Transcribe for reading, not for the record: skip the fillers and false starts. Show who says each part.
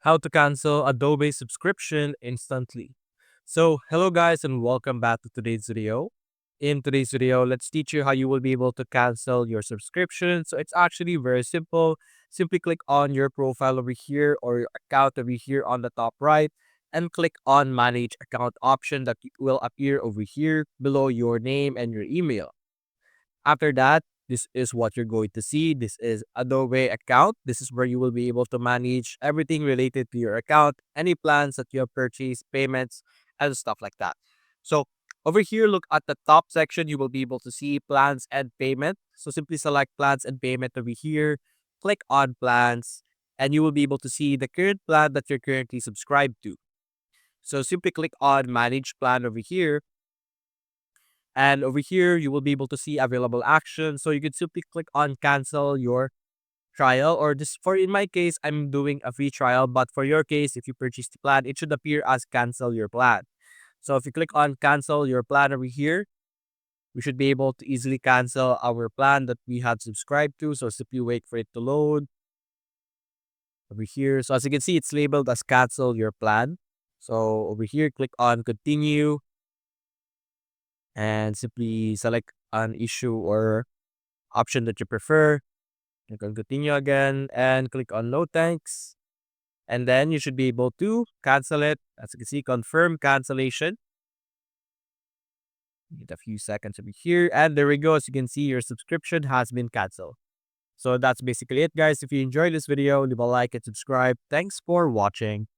Speaker 1: how to cancel Adobe subscription instantly. So, hello guys and welcome back to today's video. In today's video, let's teach you how you will be able to cancel your subscription. So, it's actually very simple. Simply click on your profile over here or your account over here on the top right and click on manage account option that will appear over here below your name and your email. After that, this is what you're going to see. This is Adobe account. This is where you will be able to manage everything related to your account, any plans that you have purchased, payments, and stuff like that. So over here, look at the top section. You will be able to see plans and payment. So simply select plans and payment over here. Click on plans, and you will be able to see the current plan that you're currently subscribed to. So simply click on manage plan over here. And over here, you will be able to see available actions. So you can simply click on cancel your trial or this for in my case, I'm doing a free trial. But for your case, if you purchase the plan, it should appear as cancel your plan. So if you click on cancel your plan over here, we should be able to easily cancel our plan that we had subscribed to. So simply wait for it to load over here. So as you can see, it's labeled as cancel your plan. So over here, click on continue and simply select an issue or option that you prefer. You can continue again and click on no thanks. And then you should be able to cancel it. As you can see, confirm cancellation. Get a few seconds over here. And there we go. As you can see, your subscription has been canceled. So that's basically it, guys. If you enjoyed this video, leave a like and subscribe. Thanks for watching.